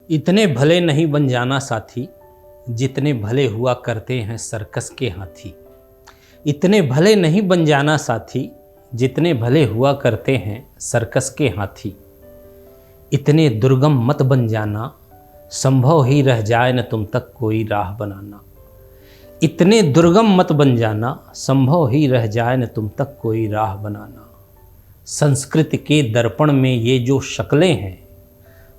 इतने भले नहीं बन जाना साथी, जितने भले हुआ करते हैं सर्कस के हाथी। इतने भले नहीं बन जाना साथी, जितने भले हुआ करते हैं सर्कस के हाथी। इतने दुर्गम मत बन जाना, संभव ही रह जाए न तुम तक कोई राह बनाना। इतने दुर्गम मत बन जाना, संभव ही रह जाए न तुम तक कोई राह बनाना। संस्कृत के दर्पण में ये जो शक्लें हैं,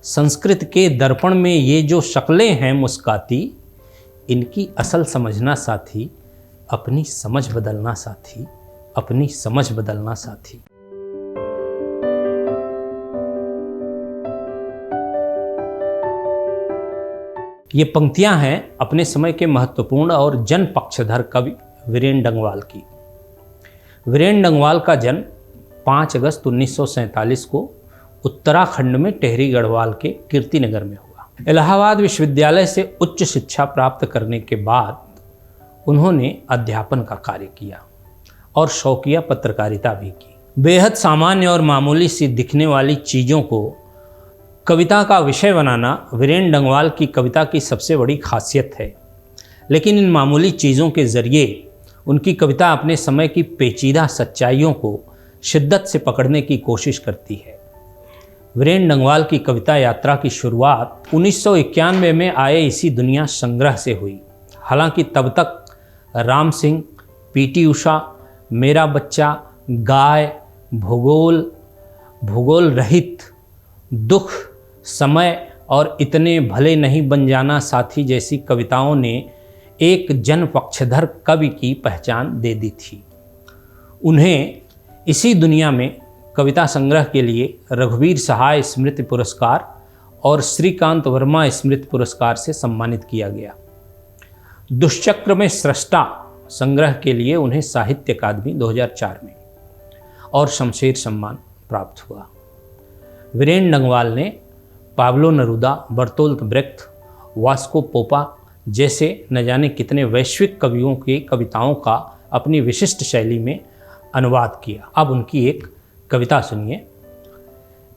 संस्कृत के दर्पण में ये जो शक्लें हैं मुस्काती, इनकी असल समझना साथी, अपनी समझ बदलना साथी, अपनी समझ बदलना साथी। ये पंक्तियां हैं अपने समय के महत्वपूर्ण और जन पक्षधर कवि वीरेंद्र डंगवाल की। वीरेंद्र डंगवाल का जन्म 5 अगस्त 1947 को उत्तराखंड में टेहरी गढ़वाल के कीर्तिनगर में हुआ। इलाहाबाद विश्वविद्यालय से उच्च शिक्षा प्राप्त करने के बाद उन्होंने अध्यापन का कार्य किया और शौकिया पत्रकारिता भी की। बेहद सामान्य और मामूली सी दिखने वाली चीज़ों को कविता का विषय बनाना वीरेंद्र डंगवाल की कविता की सबसे बड़ी खासियत है। लेकिन इन मामूली चीज़ों के ज़रिए उनकी कविता अपने समय की पेचीदा सच्चाइयों को शिद्दत से पकड़ने की कोशिश करती है। वीरेंद्र डंगवाल की कविता यात्रा की शुरुआत 1991 में आए इसी दुनिया संग्रह से हुई। हालांकि तब तक राम सिंह, पीटी उषा, मेरा बच्चा, गाय, भूगोल रहित, दुख, समय और इतने भले नहीं बन जाना साथी जैसी कविताओं ने एक जन पक्षधर कवि की पहचान दे दी थी। उन्हें इसी दुनिया में कविता संग्रह के लिए रघुवीर सहाय स्मृति पुरस्कार और श्रीकांत वर्मा स्मृति पुरस्कार से सम्मानित किया गया। दुष्चक्र में सृष्टा संग्रह के लिए उन्हें साहित्य अकादमी 2004 में और शमशेर सम्मान प्राप्त हुआ। वीरेंद्र डंगवाल ने Pablo Neruda, Bertolt Brecht, Vasko Popa जैसे न जाने कितने वैश्विक कवियों की कविताओं का अपनी विशिष्ट शैली में अनुवाद किया। अब उनकी एक कविता सुनिए।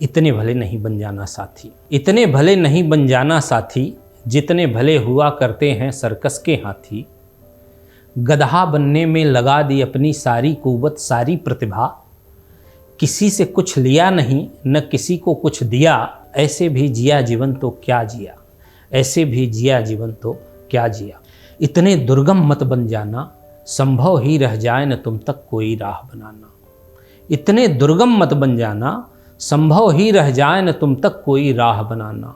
इतने भले नहीं बन जाना साथी। इतने भले नहीं बन जाना साथी, जितने भले हुआ करते हैं सर्कस के हाथी। गधा बनने में लगा दी अपनी सारी कुव्वत, सारी प्रतिभा। किसी से कुछ लिया नहीं, न किसी को कुछ दिया। ऐसे भी जिया जीवन तो क्या जिया, ऐसे भी जिया जीवन तो क्या जिया। इतने दुर्गम मत बन जाना, संभव ही रह जाए न तुम तक कोई राह बनाना। इतने दुर्गम मत बन जाना, संभव ही रह जाए न तुम तक कोई राह बनाना।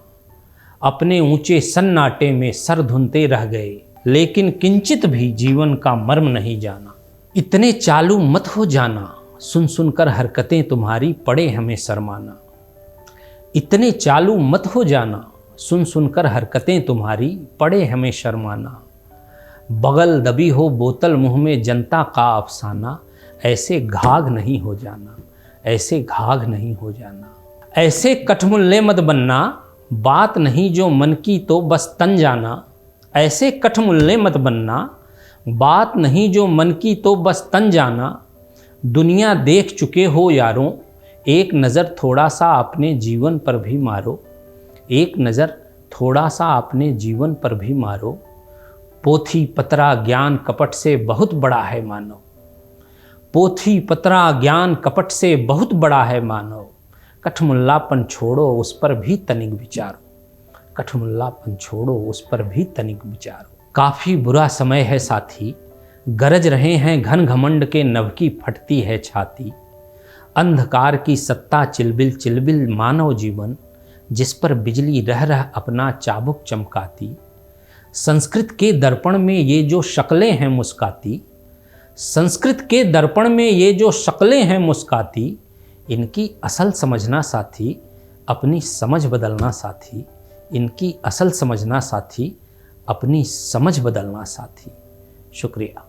अपने ऊंचे सन्नाटे में सर धुनते रह गए, लेकिन किंचित भी जीवन का मर्म नहीं जाना। इतने चालू मत हो जाना, सुन सुनकर हरकतें तुम्हारी पड़े हमें शर्माना। इतने चालू मत हो जाना, सुन सुनकर हरकतें तुम्हारी पड़े हमें शर्माना। बगल दबी हो बोतल मुंह में जनता का अफसाना। ऐसे घाघ नहीं हो जाना, ऐसे घाघ नहीं हो जाना। ऐसे कठमुल्ले मत बनना, बात नहीं जो मन की तो बस तन जाना। ऐसे कठमुल्ले मत बनना, बात नहीं जो मन की तो बस तन जाना। दुनिया देख चुके हो यारों, एक नज़र थोड़ा सा अपने जीवन पर भी मारो। एक नज़र थोड़ा सा अपने जीवन पर भी मारो। पोथी पतरा ज्ञान कपट से बहुत बड़ा है मानव। पोथी पतरा ज्ञान कपट से बहुत बड़ा है मानव। कठमुल्लापन छोड़ो उस पर भी तनिक विचारो। कठमुल्लापन छोड़ो उस पर भी तनिक विचारो। काफ़ी बुरा समय है साथी, गरज रहे हैं घन घमंड के नभ की फटती है छाती। अंधकार की सत्ता चिलबिल चिलबिल मानव जीवन, जिस पर बिजली रह रह अपना चाबुक चमकाती। संस्कृत के दर्पण में ये जो शक्लें हैं मुस्काती। संस्कृत के दर्पण में ये जो शक्लें हैं मुस्काती। इनकी असल समझना साथी, अपनी समझ बदलना साथी। इनकी असल समझना साथी, अपनी समझ बदलना साथी। शुक्रिया।